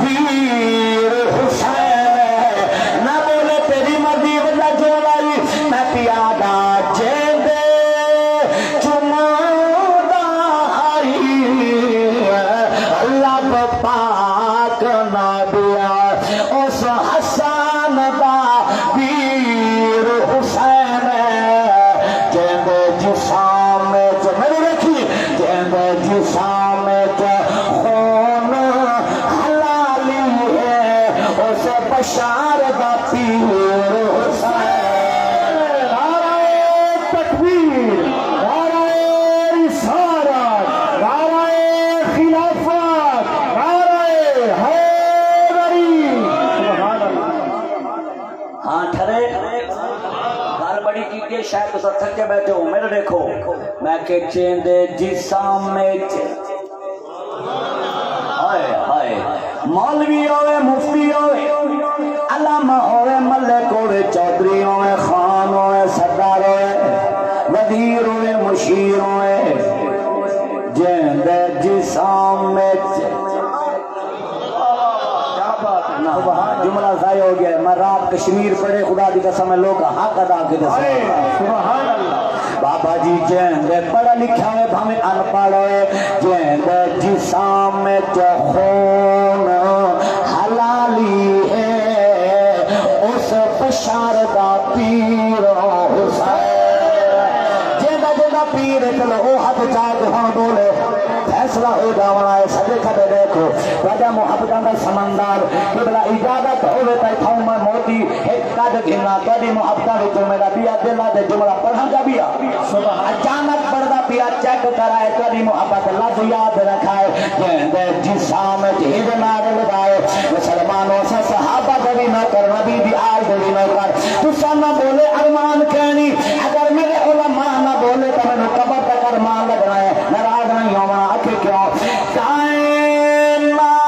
ویر حسین نہ بولے تیری مرضی بندہ جو لائی میں پیادہ جیندے چمودہ آئی اللہ پاک نہ دیا اس حسن دا ویر حسین جیندے جسام جو میں نے رکھی جیندے جسام جو خون حلالی ہے اس بشار دا پیر حسین نعرہ تکبیر نعرہ رسالت نعرہ خلافت نعرہ حیدری سبحان اللہ ہاں ٹھرے گال بڑی کی شاید تو تھک کے بیٹھے ہو میرے دیکھو میں کہ چیندے جسام میں ہائے ہائے مولوی ہوئے مفتی ہوئے علامہ ہوئے ملک ہوئے چودھری ہوئے خان ہوئے سردار ہوئے وزیر ہوئے مشیر ہوئے جیندے جسام میں جملہ ضائع ہو گیا ہے میں رات کشمیر پڑھے خدا دی قسم ہے لوگ حق ادا کے سبحان اللہ بابا جی جیندے پڑھا لکھا ہوئے بھامے ان پڑھ ہوئے جیندے جسام میں خون حلالی ہے اس بشار دا پیر حسین جیندہ جیندہ پیر چلو او حد چاہ کے ہاں بولے فیصلہ ہو جاونا ہے سجے کھڑے دیکھو وجہ محبتاں دا سمندر قبلہ اجازت ہوئے تے تھاؤں میں موتی ایک قد گھنا تیری محبتاں وچوں میرا بیا دلہ دے جملہ پڑھا جا بیا اچانک پڑھدا پیا چیک کرائے تیری محبت لفظ یاد رکھائے جیندے جسام جہد نار لگائے مسلمانوں سے صحابہ دوی نہ کر نبی دی آل دوی نہ کر تو سا نہ بولے ارمان کہنی اگر میرے علماء نہ بولے تو میں نے قبر تک ارمان لگنا ہے ناراض نہیں ہوں آکے کیوں کائنات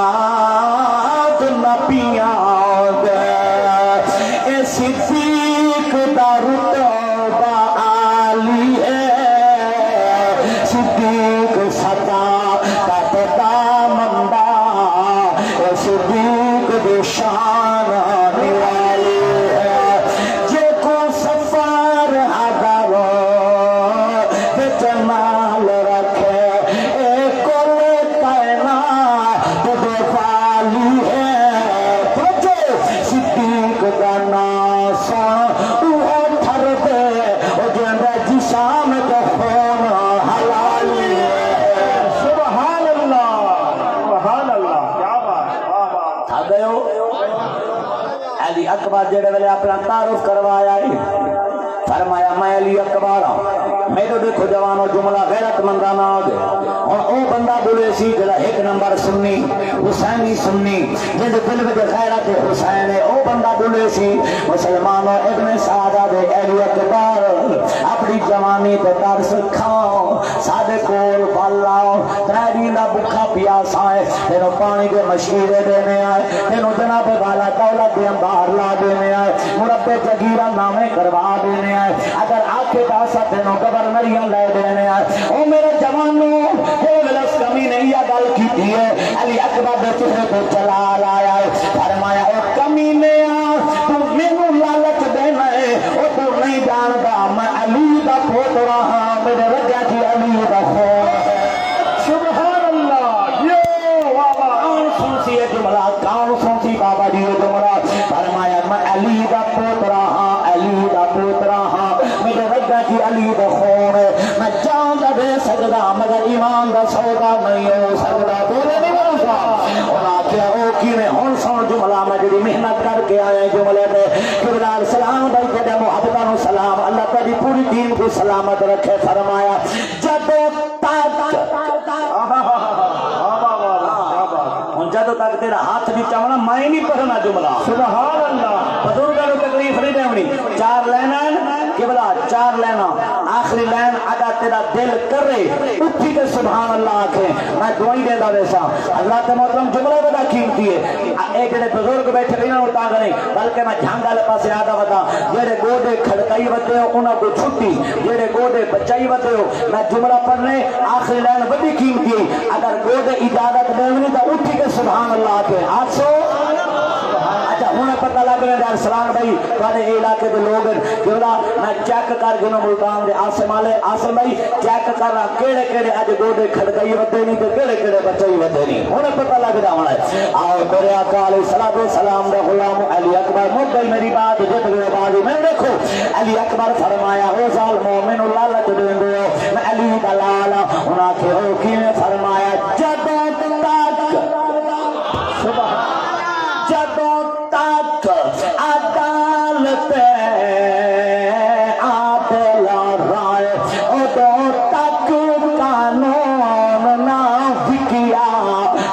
چوپات نبیاں دے اے صدیق دا رتبہ عالی ہے صدیق صداقت دا مندہ اے صدیق دی شان نوالی ہے جے کو سفر ہدارو جمال رکھے اے کل کائنات دے والی ہے صدیق دا ناسا اوہ تھر دے او جیندے جسام دے خون حلالی ہے سبحان اللہ کیا بات تھا گئے ہو علی اکبر جڑے ویلے اپنا تعارف کروایا ہے فرمایا میں علی اکبر ہوں میرے دیکھو جوانو جملہ غیرت مندانہ آگے اور او بندہ بولے سی جلہ ایک نمبر سنی حسینی سنی جن دل میں غیرت حسین ہے او بندہ بولے سی مسلمانوں ابن سعادہ دے علی اکبر اپنی جوانی دے درس کھاؤ سادے کول پالاؤ تیری نہ بکھا پیاسا ہے تینوں پانی کے مشیرے دینے آئے تینوں جناب والا دولت دے انبار لا دینے آئے مربع جگیرہ نامے کروا دینے آئے اگر آکے پاسا تینوں گورنریاں لے دینے آئے او میرے جوانوں او ملس کمی نہیں یا گل کی دیئے علی اکبر دے چہرے کو چلا لایا ہے فرمایا او کمی نے تو مینو لالچ دینا ہے او تو نہیں جانتا میں علی دا پوت رہا میرے رجا جی علی دا خون سبحان اللہ یہ بابا کون سنسی ہے جملہ کون سنسی بابا جی یہ جملہ فرمایا میں علی دا پوت رہا علی دا پوت رہا میرے رجا جی علی دا خون میں جان دا دے سکتا مگر ایمان دا سودا نہیں ہو سکتا بولے نہیں بولتا اور آکھیا او کی میں ہون سن جملہ میں جڑی محنت کر کے آئے جملے دے قبلہ سلام بھائی جدے محبتانو سلام اللہ تعالی پوری دین کو سلامت رکھے فرمایا جب جدو تک تیرا ہاتھ بھی چاہنا میں نہیں پڑھنا جملہ سبحان اللہ بزرگوں کو تکلیف نہیں دیونی چار لینا قبلہ چار لینا آخری لین اگر تیرا دل کر رہے اٹھی کے سبحان اللہ آکھیں میں دعائی دے دا ویسا اللہ تے محترم جملہ بدا قیمتی ہے ایک جڑے بزرگ بیٹھے بھی نہ ہوتا نہیں بلکہ میں جھانگا لے پاسے آدھا بتا جڑے گوڑے کھڑکائی بتے ہو انہاں کو چھٹی جڑے گوڑے بچائی بتے ہو میں جملہ پڑھنے آخری لین بدی قیمتی اگر گوڑے اجازت دیونی تو اٹھی کے سبحان اللہ کے آسو اچھا ہمیں پتہ لگ رہے ہیں سلام بھائی تھوڑے علاقے کے لوگ کیولا میں چیک کر گنو ملتان دے آسم والے آسم بھائی چیک کر رہا کیڑے کیڑے اج گوڑے کھڑکائی ودے نہیں تو کیڑے کیڑے بچائی ودے نہیں ہمیں پتہ لگ رہا ہے اور میرے آقا علیہ الصلوۃ والسلام دا غلام علی اکبر مدعی میری بات جت گئے بازی میں دیکھو علی اکبر فرمایا ہو ظال مومن اللہ لچ دین دو میں علی دا لالا انہاں کے ہو کی فرمایا جدوں تک سبحان جدوں تک عدالت عادل رائے ادوں تک قانون نہ بکیا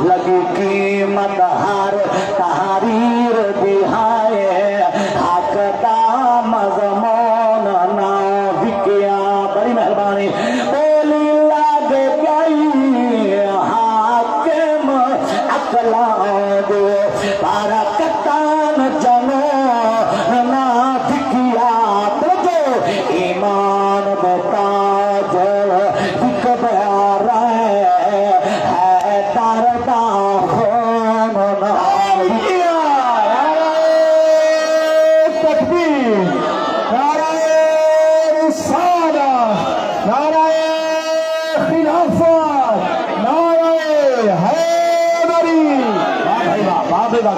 لگی قیمت ہر تحریر دہائے حق دا مضمون نہ بکیا بڑی مہربانی بولی لگ گئی حاکم اقلام دے پارا کتان جنو نہ بکیا تو ایمان بتاج بک بیار ہے دردہ خون نہ بکیا تکبیر نعرہ رسالت نعرہ خلافت نعرہ حیدری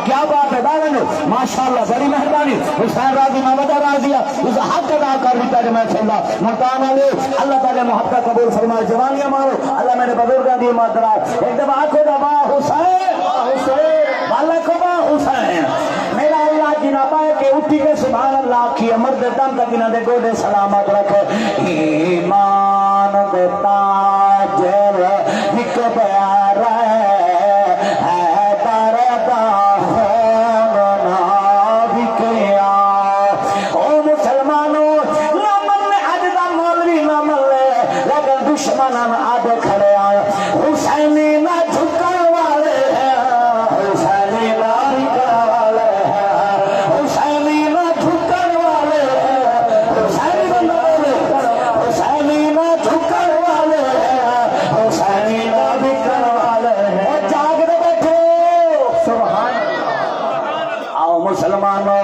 کیا بات ہے دارنو ماشاءاللہ بڑی مہربانی حسین راضی محمد راضیہ اس حق ادا کر دیتا ہے میں صلی ملتان والے اللہ تعالی محبت قبول فرمائے جوانیاں مارو اللہ میرے بزرگاں دی مدرات ایک دفعہ آنکھو دبا حسین حسین والا کبا حسین میرا اللہ کی نہ پائے کہ اٹھی کے سبحان اللہ کی مرد دم تک انہ دے گوڑے سلامت رکھے ایمان دے تاجر ہک بیار ہے دشمنان آدھے کھڑے آئے حسینی نہ جھکر والے ہیں حسینی نہ جھکر والے ہیں حسینی نہ جھکر والے ہیں حسینی نہ حسینی نہ جھکر والے ہیں حسینی نہ جھکر والے ہیں جاگ دے بیٹھو سبحان آؤ مسلمانوں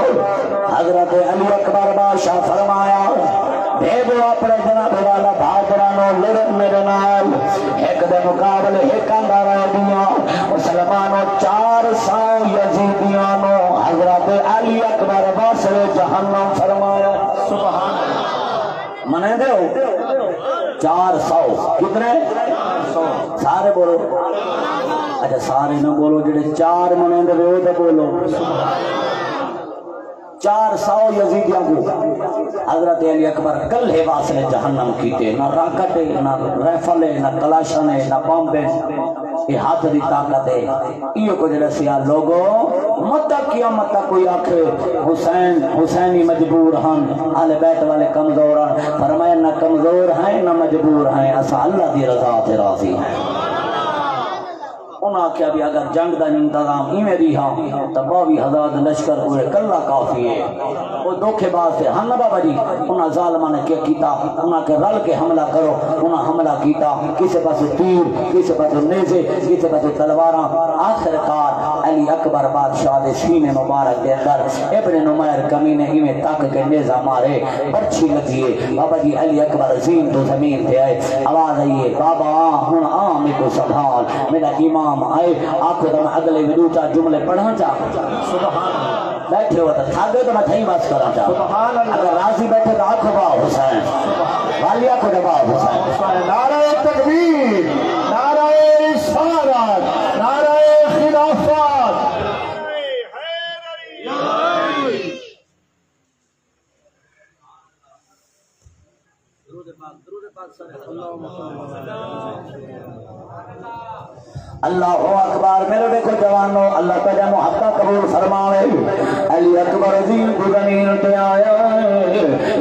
حضرت علی اکبر بادشاہ فرمایا بھیجو اپنے جناب والا بہادرانو لڑن میرے نال ایک دے مقابلے ایک اندارہ دیا مسلمانوں 400 یزیدیانو حضرت علی اکبر باسر جہنم فرمایا سبحان اللہ منے دے ہو 400 کتنے 100 سارے بولو اچھا سارے نہ بولو جڑے 4 منے دے ہو تو بولو سبحان اللہ 400 یزیدیاں کو حضرت علی اکبر کلے واسلے جہنم کیتے نہ راکٹے نہ ریفلے نہ کلاشنے نہ بمبے یہ ہاتھ دی طاقت ہے یہ کو جڑا سیا لوگو مت قیامت تک کوئی آکھے حسینی مجبور ہن اہل بیت والے کمزور ہیں فرمایا نہ کمزور ہیں نہ مجبور ہیں اسا اللہ دی رضا تے راضی ہیں انہاں کیا بھی اگر جنگ دا انتظام ایویں بھی ہاں تباوی ہزار لشکر ہوئے کلا کافی ہے وہ دھوکے باز تھے ہن بابا جی انہاں ظالماں نے کیا کیتا انہاں کے رل کے حملہ کرو انہاں حملہ کیتا کسی پاس تیر کسی پاس نیزے کسی پاس تلواراں آخر کار علی اکبر بادشاہ دے سینے مبارک دے اندر ابن نمیر کمینے ایویں تک کے نیزہ مارے پرچھی لگیے بابا جی علی اکبر زین تو زمین پہ آئے آواز آئیے بابا ہن آمی کو سنبھال میرا امام آئے آپ کو میں اگلے ودوچا جملے پڑھا چاہتا سبحان بیٹھے ہوتا تھاگے تو میں تھیں بات کرا چاہتا اگر راضی بیٹھے تو آنکھو با حسین والیا کو دبا حسین نعرہ تکبیر نعرہ رسالت نعرہ خلافت اللہ اکبر میرے دیکھو جوانو اللہ تعالی محبت قبول فرماوے علی اکبر زین کو زمین پہ آیا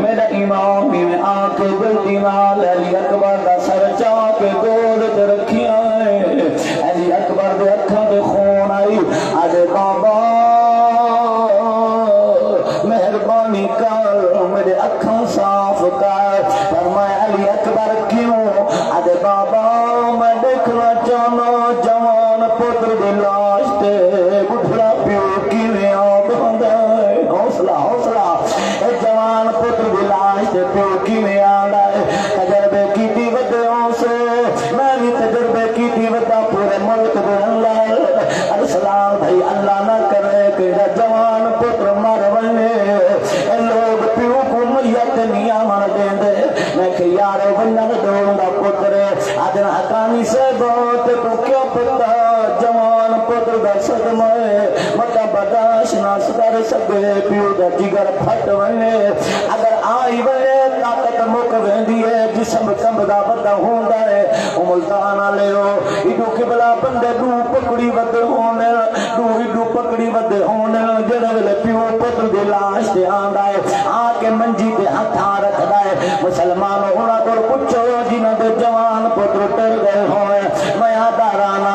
میرا امام میں آ کے جلدی نال علی اکبر دا سر چا کے گول تے رکھیا علی اکبر دے اکھاں تے خون آئی اجے بابا مہربانی کر میرے اکھاں صاف کر فرمایا علی اکبر کیوں اجے بابا میں دیکھ کانی سے بہت کو کیا پتا جوان پتر دا صدمہ متا برداشت نہ کر سکے پیو دا جگر پھٹ ونے اگر آئی وے طاقت مک ویندی ہے جسم کمبدا بدا ہوندا ہے او ملتان والے ہو ایڈو قبلہ بندے دو پکڑی ود ہونے دو ایڈو پکڑی ود ہونے جڑے ویلے پیو پتر دی لاش تے آندا ہے آ کے منجی تے ہتھاں رکھدا ہے مسلمان انہاں کول پوچھو جنہاں دے جوان پتر ٹر گئے ہوئے میں دارانا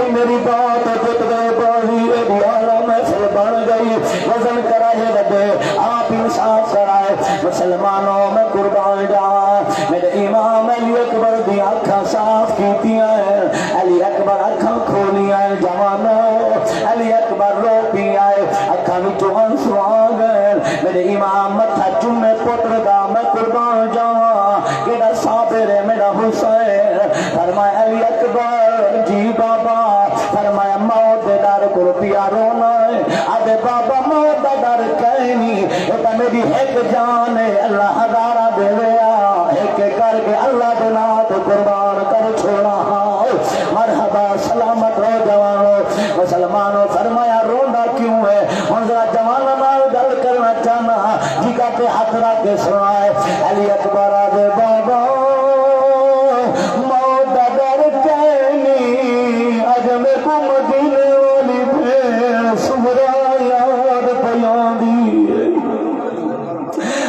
میری بات جت گئے بازی ریالا محفل بن گئی وزن کرائے لگے آپ انصاف کرائے مسلمانوں میں قربان جا میرے امام علی اکبر دی آنکھاں صاف کیتیاں ہیں علی اکبر آنکھاں کھولیاں ہیں جوانوں علی اکبر رو پی آئے آنکھاں وچوں آنسو آ گئے میرے امام متھا چومے پتر دا میں قربان جاواں کیڑا صابر ہے میرا حسین فرمایا علی اکبر جی بابا فرمایا موت دے ڈر کو پیا رونا ہے آدھے بابا موت دا ڈر کہنی یہ تو میری ایک جان ہے اللہ ہزارہ دے ویا ایک کر کے اللہ دے نات قربان کر چھوڑا مرحبا سلامت رو جوانو مسلمانوں فرمایا رونا کیوں ہے ہن ذرا جوانوں نال گل کرنا چاہنا جگہ پہ ہاتھ رکھ کے سنائے علی اکبر آدھے بابا موت دا ڈر کہنی اج میں کو مدینے والی بھیڑ سمرا یاد پیان دی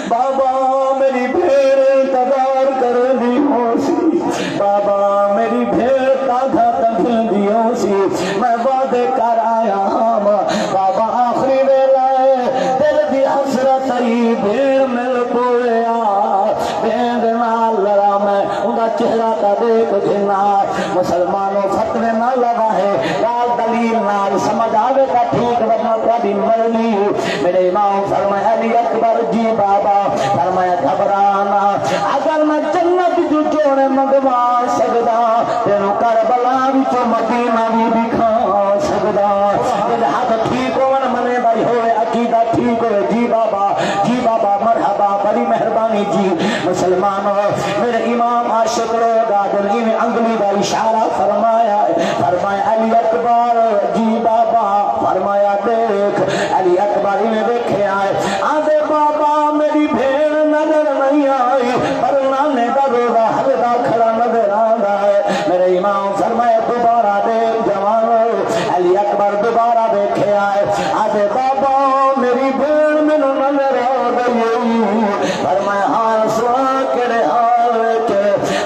بابا میری بھیڑ انتظار کر دی ہو سی بابا میری بھیڑ تاگا تکھن دی ہو سی میں وعدے کر آیا ہاں بابا آخری ویلائے دل دی حسرت ہی بھیڑ مل پویا بھیڑ نال لڑا میں انہا چہرہ کا دیکھ گھنا مسلمانوں فتوے نہ لگا ہے لال دلیل نال سمجھ آوے کا ٹھیک ورنہ کوئی مرنی میرے امام فرمایا علی اکبر جی بابا فرمایا گھبرانا اگر میں جنت جو جوڑے منگوا سکدا تینوں کربلا وچوں مدینہ بھی دکھا سکدا جے ہاتھ ٹھیک ہون منے بھائی ہوئے عقیدہ ٹھیک ہوئے جی بابا مرحبا بڑی مہربانی جی مسلمانوں میرے امام عاشق لوگ آدمی میں انگلی کا اشارہ فرمایا علی اکبر جی بابا فرمایا دیکھ علی اکبر میں دیکھے آئے آدھے بابا میری بھیڑ نظر نہیں آئی پر نانے کا روزہ حلدہ کھڑا نظر آدھا ہے میرے امام فرمایا دوبارہ دیکھ جوانو علی اکبر دوبارہ دیکھے آئے آدھے بابا میری بھیڑ میں نظر آ گئی فرمایا حال سنا کڑے حال کے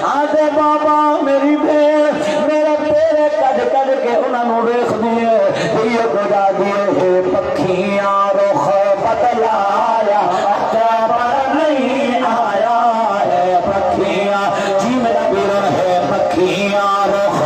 آدھے بابا میری بھیڑ میرے پیرے کج کے انہوں نے ویکھ دیے دیے کو جا دیے پکھیاں رخ بدلایا اکبر نہیں آیا ہے پکھیاں جی میرا پیر ہے پکھیاں رخ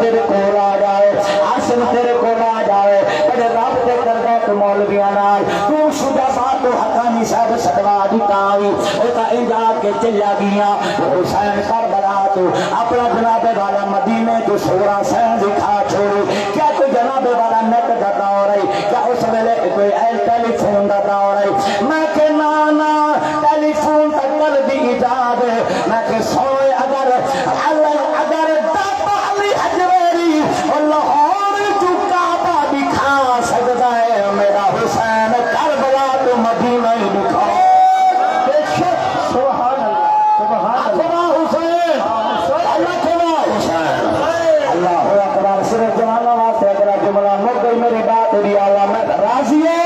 تیرے کول آ جائے آسم تیرے کول آ جائے بڑے رابطے کردہ تو مولویاں نال تو شدہ بات تو حقانی صاحب سدوا دکھاوی اوتا انجا کے چلیا گیا حسین کربلا تو اپنا جناب والا مدینے تو سورا سین دکھا چھوڑی کیا تو جناب والا نیٹ دا دور ہے کیا اس ویلے کوئی ٹیلی فون دا دور ہے میں کہ نانا ٹیلی فون تک کر دی ایجاد میں کہ سوئے اگر اگر داتا علی حجویری اور لاہور جو کعبہ دکھا سکتا ہے میرا حسین کربلا تو مدینہ ہی دکھا بے شک سبحان اللہ حسین اللہ حسین اللہ اکبر صرف جمالہ واسطے اگر جملہ مر گئی میری بات دی اللہ میں راضی ہے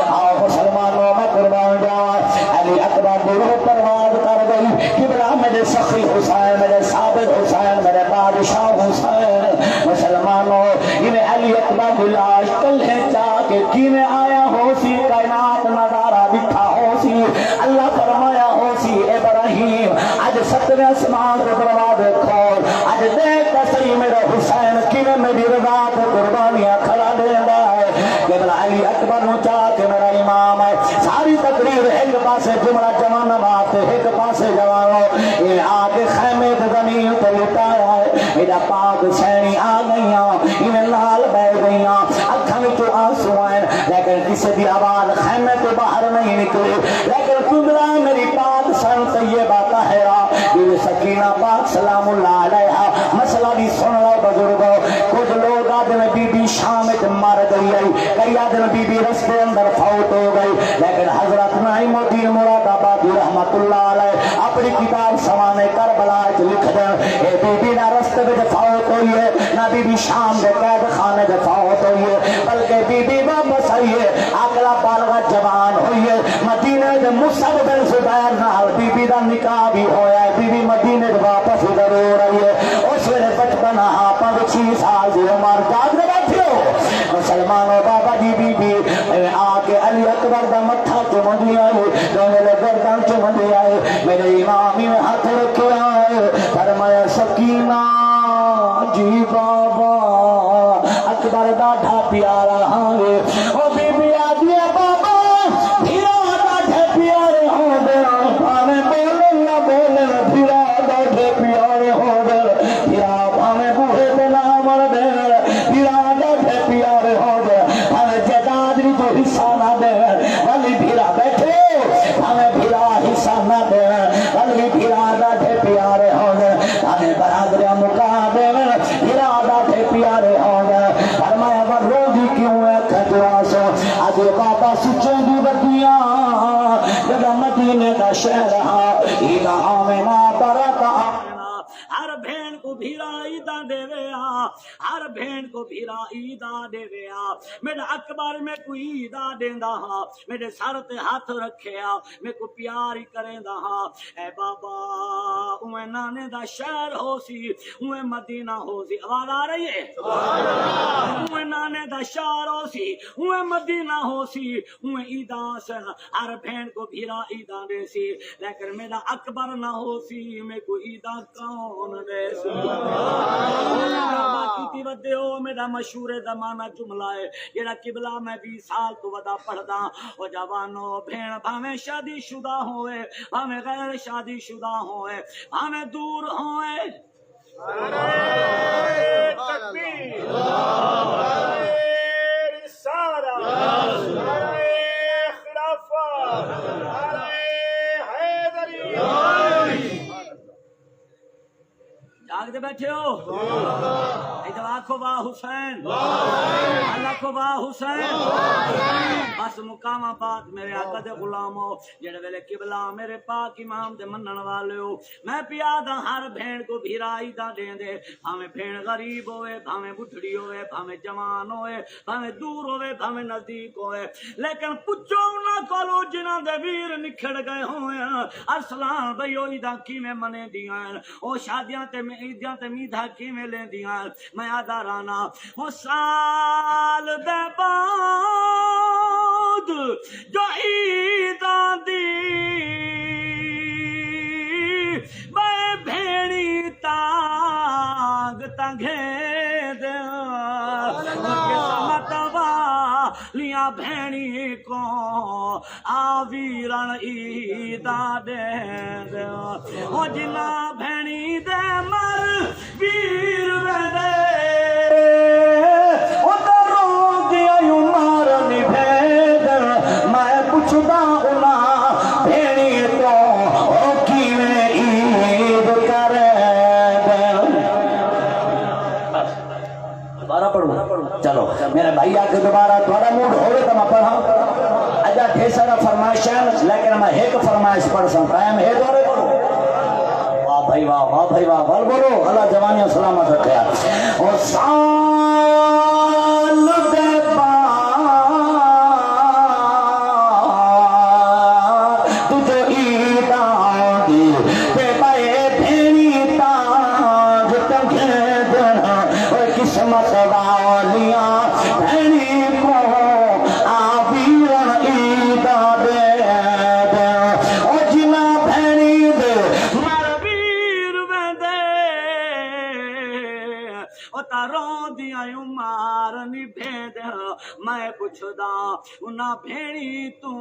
آؤ مسلمانوں میں قربان جاؤں علی اکبر دوروں پرواز کر گئی قبلہ میرے سخی حسین میرے ثابت حسین میرے بادشاہ حسین مسلمانوں انہیں علی اکبر بلاش کل ہے چاہ کے کینے آیا ہو سی کائنات نظارہ دکھا ہو سی اللہ فرمایا ہو سی ابراہیم آج ستر اسمان کو دروازے کھول آج دیکھ صحیح میرا حسین کینے میری رضا کو قربانیاں کھڑا دے رہا ہے قبلہ علی اکبر نو چاہ کے میرا امام ہے ساری تقریر ایک پاسے جملہ جوان بات ایک پاسے جوانوں یہ آگے خیمے زمین تو لٹایا ہے میرا پاک سینی آ گئیاں انہیں لال بہ گئیاں اکھا میں تو آنسو آئیں لیکن کسی بھی آواز خیمے تو باہر نہیں نکلے لیکن قبلہ میری پاک سن طیبہ طاہرہ یہ سکینہ پاک سلام اللہ علیہ مسئلہ بھی سن لو بزرگوں کچھ لوگ آدم بی بی شام مر گئی ہے کئی آدم بی بی رستے اندر فوت ہو گئی لیکن حضرت نعیم الدین مراد آبادی رحمت اللہ علیہ اپنی کتاب سوانے کربلا لکھ دیں اے بی بی نہ رستے میں فوت ہوئی ہے نہ بی بی شام دے قید خانے دے فوت ہوئی ہے بلکہ بی بی واپس آئی ہے اگلا بالغ جوان ہوئی ہے مدینے دے مصعب بن زبیر نال بی بی دا نکاح بھی ہویا ہے بی بی مدینے دے واپس ضرور آئی ہے اس ویلے بچپن آپ 6 سال دی عمر جاگ دے بیٹھے ہو مسلمانوں بابا جی بی بی آ کے علی اکبر دا مٹھا چمن دیا ہے دونوں نے گردن چمن دیا ہے میرے امامی میں ہاتھ رکھے آئے فرمایا سکینہ جی بابا اکبر دا ڈھا پیارا ہے او بی بی آدھی ہے بابا بھیرا دا ڈھے پیارے ہو دے پانے بولن نہ بولن بھیرا دا ڈھے پیارے ہو دے بھیرا پانے بوہے دے نامر دے بھیرا دا ڈھے پیارے ہو دے پانے جدادری تو حصہ نہ دے ولی بھیرا بیٹھے پانے بھیرا حصہ نہ دے ولی بھیرا دا ڈھے پیارے ہو دے پانے برادر مکا دے بھیرا دا ڈھے پیارے ہو دے فرمایا وہ روزی کیوں ہے کھجوا سو آج بابا سچے دی بدیاں جب مدینے کا شہر رہا ایدہ آمینہ برکہ ہر بھین کو بھیرا عیدہ دے ویا ہر بھین کو بھیرا عیدہ دے ویا میرے اکبر میں کوئی عیدہ دیندہ ہاں میرے سر تے ہاتھ رکھے ہاں میں کو پیاری کریندہ ہاں اے بابا اوے نانے دا شہر ہو سی اوے مدینہ ہو سی آواز آ رہی ہے اوے نانے دا شہر ہو سی اوے مدینہ ہو سی اوے عیدہ سن ہر بھین کو بھیرا عیدہ دے سی لیکن میرا اکبر نہ ہو سی میں کو عیدہ کون دے سی باقی تی ودے ہو میرا مشہور زمانہ جملہ ہے جیڑا قبلہ میں 20 سال تو ودا پڑھدا او جوانو بھین بھاویں شادی شدہ ہوئے بھاویں غیر شادی شدہ ہوئے بھاویں دور ہوئے نعرہ تکبیر نعرہ رسالہ نعرہ خلافت نعرہ حیدری جاگ دے بیٹھے ہو ادھر آنکھو واہ حسین اللہ کو واہ حسین بس مقام آباد میرے آقا دے غلامو جڑے ویلے قبلہ میرے پاک امام دے منن والے ہو میں پیادا ہر بھین کو بھیرا عیدہ دیں دے بھاویں بھین غریب ہوئے بھاویں بڈھڑی ہوئے بھاویں جوان ہوئے بھاویں دور ہوئے بھاویں نزدیک ہوئے لیکن پچھو انہاں کولو جنہاں دے ویر نکھڑ گئے ہوئے ارسلان بھئی او عیداں کیویں منے دیاں او شادیاں تے عیدیاں تے میدھا کیویں لیندیاں میں آدھا رانا او سال دے بعد جو عیداں دی بے بھیڑی تاگ تنگے دے قسمت والیاں بھینی کو آویرن عیدہ دے دے او جنا بھینی دے مر ویر ویندے او دروں دیا یوں مارنی بھید میں پوچھدا انا بھینی تو او کیویں عید کرے دے دوبارہ پڑھوں چلو میرے بھائی آ کے دوبارہ تھوڑا موڈ ہوئے تو میں پڑھا اجا ڈھیر سارا فرمائش ہے لیکن میں ایک فرمائش پڑھ سکتا ٹائم ہے دورے پڑھو واہ بھائی واہ واہ بھائی واہ بول بولو اللہ جوانیاں سلامت رکھے او سال دے بعد تجھے عید آگی تے بائے بھینی تاج تنگے دینا اور قسمت والیاں بھینی کو آویرن عید دے دے او جنا بھینی دے مر ویر ویندے او تاروں دیاں یوں مارنی بھید میں پوچھدا انہاں بھینی تو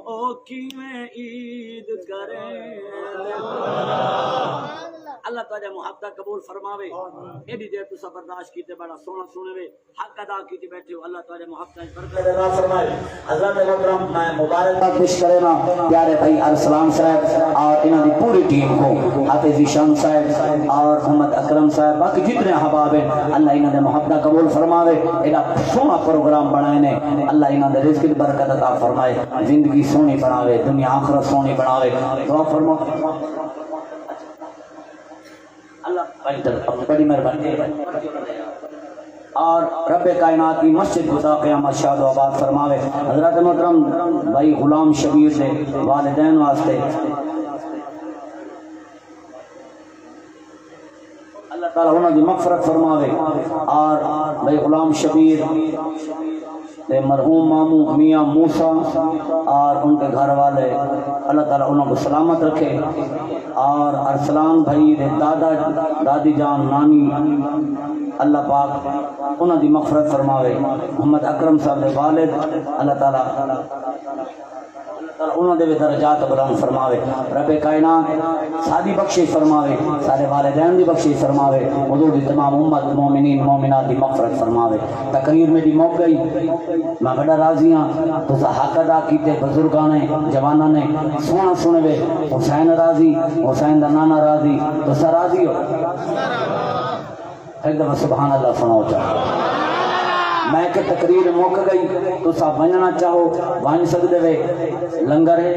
او کیویں عید کرے اللہ تعالی محبت قبول فرماوے ایڈی دیر تو برداشت کیتے بڑا سونا سنے وے حق ادا کیتے بیٹھے ہو اللہ تعالی محبت برکت عطا فرمائے حضرت محترم میں مبارکباد پیش کرے نا پیارے بھائی ارسلان صاحب اور انہاں دی پوری ٹیم کو حافظ ذیشان صاحب اور محمد اکرم صاحب باقی جتنے احباب ہیں اللہ انہاں دے محبت قبول فرماوے ایڈا سونا پروگرام بنائے نے اللہ انہاں دے رزق دی برکت عطا فرمائے زندگی سونی بناوے دنیا آخرت سونی بناوے دعا فرما اللہ بڑی مہربانی اور رب کائنات کی مسجد کو تا قیامت شاد و آباد فرماوے حضرت محترم بھائی غلام شبیر سے والدین واسطے اللہ تعالیٰ انہوں نے مغفرت فرماوے اور بھائی غلام شبیر مرحوم مامو میاں موسیٰ اور ان کے گھر والے اللہ تعالیٰ انہوں کو سلامت رکھے اور ارسلان بھائی دے دادا دادی جان نانی اللہ پاک انہوں دی مغفرت فرماوے محمد اکرم صاحب دے والد اللہ تعالیٰ انہوں نے بھی درجات بلند فرماوے رب کائنات سادی بخشش فرماوے سارے والدین دی بخشش فرماوے حضور دی تمام امت مومنین مومنات دی مغفرت فرماوے تقریر میں دی موقع گئی میں بڑا راضیاں تو حق ادا کیتے بزرگاں نے جواناں نے سونا سنے وے حسین راضی حسین دا نانا راضی تو سا راضی ہو ایک دفعہ سبحان اللہ سناؤ چاہو میں کہ تقریر موقع گئی تو صاحب بننا چاہو بن سکتے وے لنگر ہے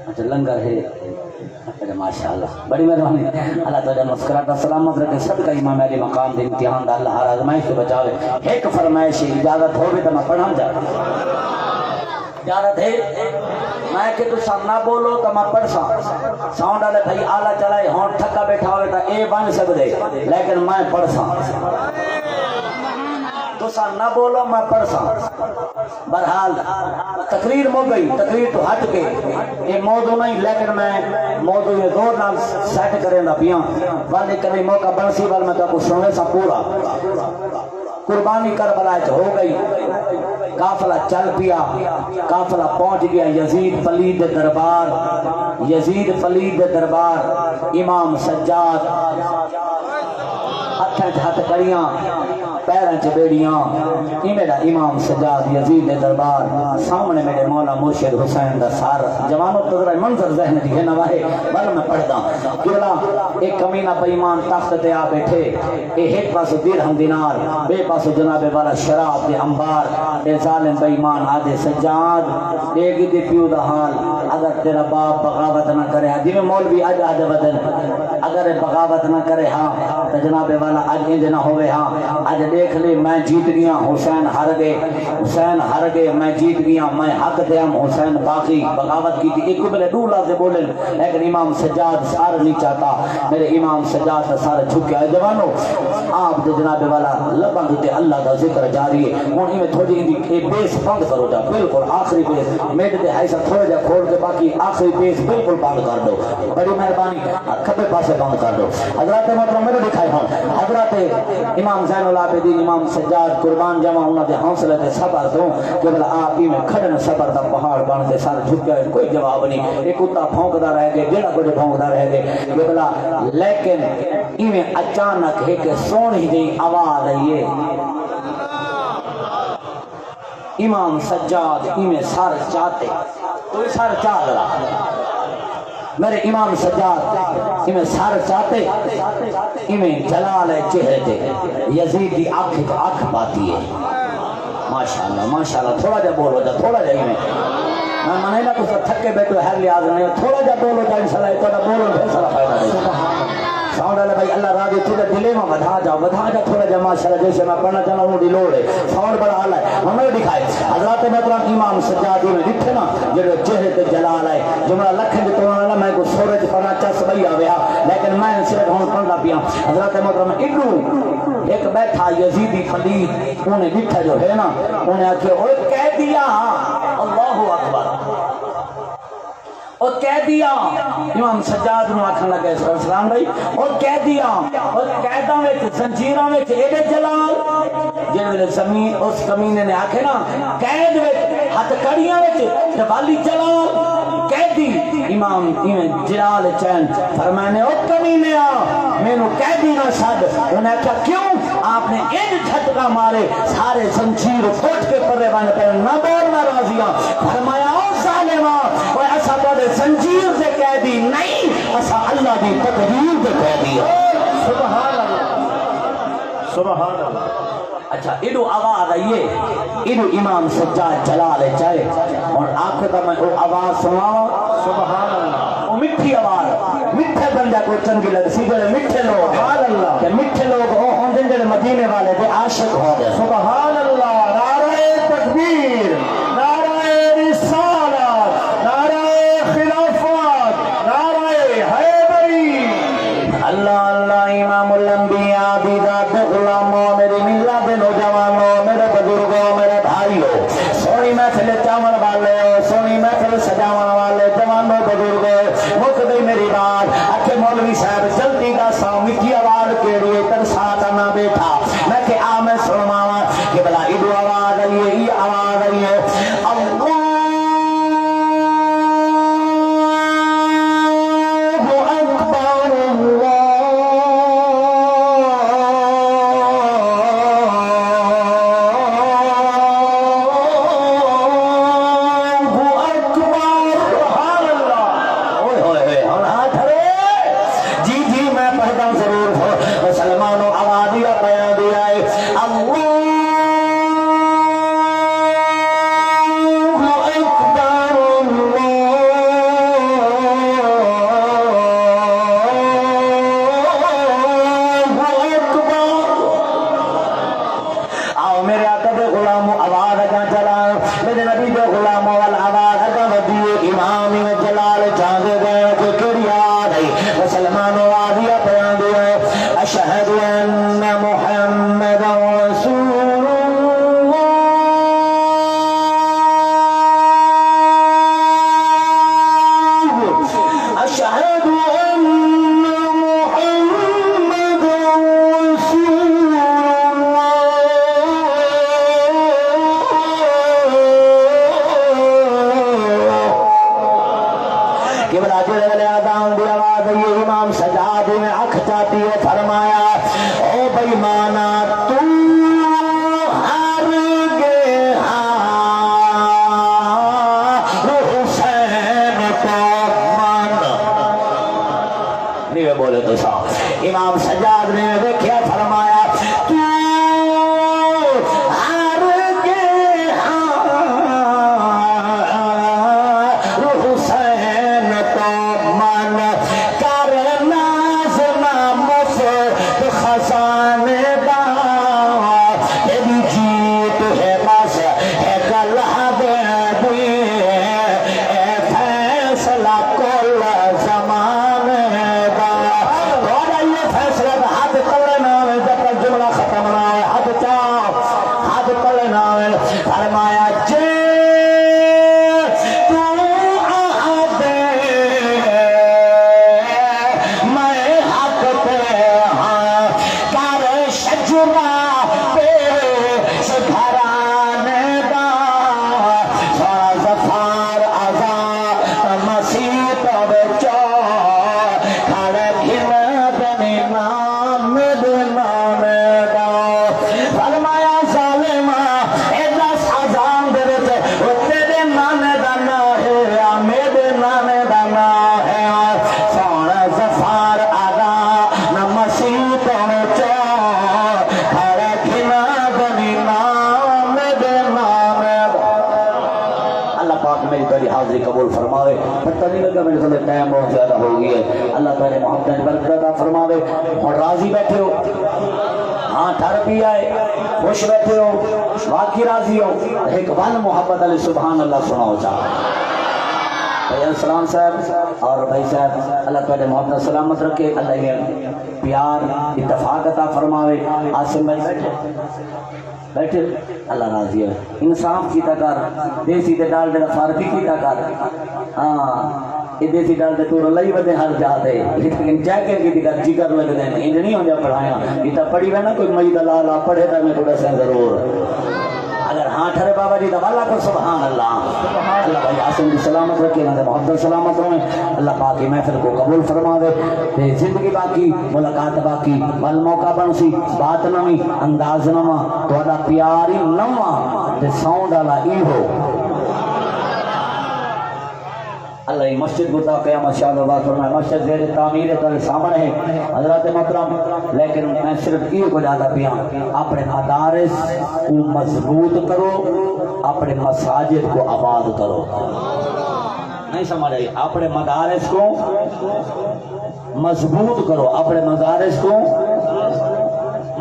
اچھا لنگر ہے ماشاءاللہ بڑی مہربانی اللہ تعالیٰ مسکراتا سلامت رکھے سب کا امام علی مقام دے امتحان دا اللہ ہر آزمائش سے بچاوے ایک فرمائش اجازت ہو بھی تو میں پڑھا جا اجازت ہے میں کہ تو سب نہ بولو تو میں پڑھ سا ساؤنڈ والے بھائی آلہ چلائے ہون تھکا بیٹھا ہوئے تو اے بن سکتے لیکن میں پڑھ سا تو سا نہ بولو میں پڑھ سا برحال تقریر مو گئی تقریر تو ہٹ کے یہ موضوع نہیں لیکن میں موضوع یہ زور نال سیٹ کریں دا پیاں والے کبھی موقع بنسی وال میں تو آپ کو سننے سا پورا قربانی کربلا ہو گئی قافلہ چل پیا قافلہ پہنچ گیا یزید پلید دربار یزید پلید دربار امام سجاد ہتھیں ہتھ کریاں پیریں چ بیڑیاں یہ میرا امام سجاد یزید دربار سامنے میرے مولا مرشد حسین دا سار جوانوں تو ذرا منظر ذہن دی ہے نواہے بل میں پڑھدا کیلا ایک کمینہ بے ایمان تخت تے آ بیٹھے اے ایک پاس درہم دینار بے پاس جناب والا شراب دے انبار اے ظالم بے ایمان آدے سجاد ایک دی پیو دا حال اگر تیرا باپ بغاوت نہ کرے جی میں مولوی اج آدے بدن اگر بغاوت نہ کرے ہاں تو جناب والا اج انج نہ ہوئے ہاں اج دیکھ لے میں جیت گیا حسین ہار گئے، حسین ہار گئے میں جیت گیا، میں حق دے ہم حسین باقی بغاوت کی تھی۔ ایک بلے دو لفظ بولے لیکن امام سجاد سار نہیں چاہتا، میرے امام سجاد کا سارا جھکیا ہے۔ جوانو آپ دے جناب والا لباں دے اللہ کا ذکر جاری ہے، ہن میں تھوڑی جی بیس بند کرو جا، بالکل آخری بیس میڈ دے ایسا تھوڑا جا کھول کے باقی آخری بیس بالکل بند کر دو، بڑی مہربانی کھبے پاسے بند کر دو۔ حضرات محترم میرے دکھائے ہوں حضرت امام زین العابدین امام سجاد قربان جمع انہاں دے حوصلے تے صبر دو کہ بلا آپ ہی میں کھڑن صبر دا پہاڑ بن کے سر جھک گئے، کوئی جواب نہیں۔ ایک کتا بھونکدا رہ گئے، جڑا کچھ بھونکدا رہ گئے کہ بلا، لیکن ایویں اچانک ایک سونی جی آواز آئی ہے، امام سجاد ایویں سر چاہتے، تو سر چاہ رہا میرے امام سجاد ایویں سر چاہتے، ایویں جلال ہے چہرے تے، یزید دی آنکھ پاتی ہے۔ ماشاءاللہ ماشاءاللہ، تھوڑا جا بولو جا، تھوڑا جا ایویں میں منے نہ کچھ تھکے بیٹھو ہے لحاظ نہیں، تھوڑا جا بولو جا انشاءاللہ تھوڑا بولو پھر سارا فائدہ دے۔ ساؤنڈ والے بھائی اللہ راضی تجھے دلے میں بدھا جا تھوڑا جا ماشاءاللہ، جیسے میں پڑھنا چاہنا ہوں ڈیلوڑ ہے، ساؤنڈ بڑا حال ہے ہمیں دکھائے۔ حضرات محترم امام سجاد میں دکھتے نا جڑے چہرے تے جلال ہے، جملہ لکھیں جو تو نہ میں کو سورج پڑھنا چس بھئی آویا، لیکن میں صرف ہوں پڑھنا پیا۔ حضرات محترم ادھر ایک بیٹھا یزیدی پلید، انہیں دکھا جو ہے نا، انہیں آکھے اوے کہہ دیا اللہ اکبر، اور کہہ دیا امام سجاد نو آکھن لگے سلام بھائی، اور کہہ دیا اور قیداں وچ زنجیراں وچ ایڈے جلال جن ویلے زمین اس کمینے نے آکھے نا قید وچ ہتھ کڑیاں وچ والی جلال قیدی امام جلال چین فرمانے او کمینے آ مینوں قیدی نہ چھڈ، انہیں کہا کیوں؟ آپ نے ان جھٹکا مارے سارے زنجیر پھٹ کے پرے بن کر نہ بول نہ راضیاں، فرمایا او ظالما وہ ایسا بڑے زنجیر سے قیدی نہیں، ایسا اللہ کی تقدیر سے قیدی ہے۔ سبحان اللہ سبحان اللہ۔ اچھا ایڈو آواز آئیے، ایڈو امام سجاد جلال چاہے اور آنکھوں کا میں آواز سناؤں، سبحان اللہ، وہ مٹھی آواز، مٹھے بندہ کو چنگی لگ سی جڑے مٹھے لوگ، سبحان اللہ، کہ مٹھے لوگ وہ ہوں دن جڑے مدینے والے دے عاشق ہو گئے، سبحان اللہ، نعرہ تکبیر، نعرہ رسالت، نعرہ خلافت، نعرہ حیدری، اللہ اللہ امام الانبیاء بیداد غلاموں، میری ملت نوجوانوں، میرے بزرگوں، میرے بھائیوں، سونی محفل چاون والے ہو، سونی محفل سجاون والے جوانوں بزرگوں، مک گئی میری بات، اکھے مولوی صاحب جلدی کا ساؤں مٹھی آواز کے لیے ترسات نہ بیٹھا، میں کہ آمیں سرماوا کہ بلا ایڈو آواز آئیے، ای آواز آئیے، اللہ امام سجاد نے دیکھا فرمایا تو ہر گیا حسین تو من کر ناز ناموس خزانے دا پتہ نہیں لگا میرے کو ٹائم بہت زیادہ ہو گیا ہے. اللہ تعالی محبت برکت عطا فرماوے. اور راضی بیٹھے ہو؟ ہاں ٹھر بھی آئے خوش بیٹھے ہو واقعی راضی ہو؟ ایک ون محبت علی سبحان اللہ سناؤ چاہا. بھائی السلام صاحب اور بھائی صاحب اللہ تعالی محبت سلامت رکھے. اللہ یہ پیار اتفاق عطا فرماوے. آسم بھائی بیٹھے اللہ راضی ہے. انصاف کیتا کر دیسی تے ڈال دے فارقی کیتا کر. ہاں یہ دیسی ڈال دے تو لئی ودے ہر جاتے لیکن جیکٹ کی دیگر جگر لگ دیں انج نہیں ہو جا پڑھایا یہ تو پڑھی وے نا کوئی مئی دلال آ پڑھے تو میں تھوڑا سا ضرور اگر ہاں ٹھرے بابا جی دوالا کر سبحان اللہ. اللہ بھائی آسم کی سلامت رکھے نہ محبت سلامت رہے. اللہ پاک محفل کو قبول فرما دے. زندگی باقی ملاقات باقی ول موقع بن سی بات نوی انداز نواں تہاڈا پیار ہی نواں تے ساؤنڈ والا ای ہو. اللہ مسجد گتا قیامت شاہ اللہ فرمائے مسجد زیر تعمیر ہے سامنے ہے حضرات محترم. لیکن میں صرف یہ کو زیادہ پیا اپنے مدارس کو مضبوط کرو اپنے مساجد کو آباد کرو. نہیں سمجھ آئی؟ اپنے مدارس کو مضبوط کرو اپنے مدارس کو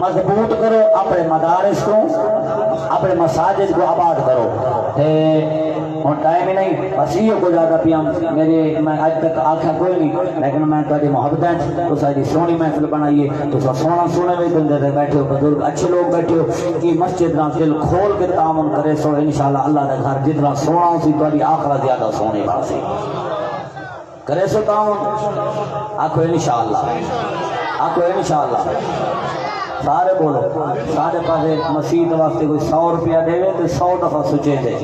مضبوط کرو اپنے مدارس کو اپنے مساجد کو آباد کرو. اور ٹائم ہی نہیں بس یہ کو زیادہ پیا میرے میں آج تک آخیا کوئی نہیں لیکن میں تاری محبت تو ساری سونی محفل بنائیے تو سونا سونے بھی دن دے بیٹھے ہو بزرگ اچھے لوگ بیٹھے ہو کہ مسجد نہ دل کھول کے تعاون کرے سو انشاءاللہ اللہ کا گھر جتنا سونا سی تاری آخرت زیادہ سونے باسی کرے سو تعاون. آخو انشاءاللہ آخو انشاءاللہ سارے بولو سارے پاسے مسجد واسطے کوئی 100 روپیہ دے تو 100 دفعہ سوچے دے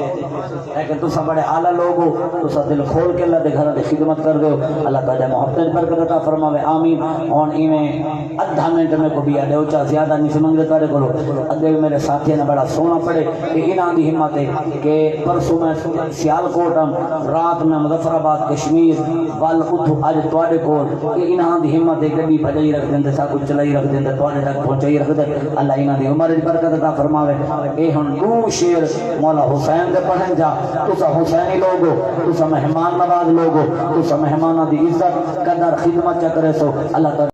لیکن تسا بڑے اعلیٰ لوگ ہو تسا دل کھول کے اللہ دے گھر دی خدمت کر دو. اللہ تعالی محبت برکت عطا فرماوے آمین. اور ایویں ادھا منٹ میں کو بھی اڈے اچھا زیادہ نہیں سمجھ دے تارے بولو ادھے میرے ساتھی نے بڑا سونا پڑے کہ انہاں دی ہمت ہے کہ پرسوں میں سیالکوٹ رات میں مظفر آباد کشمیر ول اتھو اج تواڈے کول کہ انہاں دی ہمت ہے گڈی بھجائی رکھ دیں سب کچھ چلائی رکھ دیں تواڈے تک پہنچائی رکھ دے. اللہ انہاں دی عمر برکت عطا فرماوے. اے ہن دو شعر مولا حسین دے پڑھن جا تسا حسینی لوگ ہو تسا مہمان نواز لوگ ہو تسا مہماناں دی عزت قدر خدمت چ کرے سو. اللہ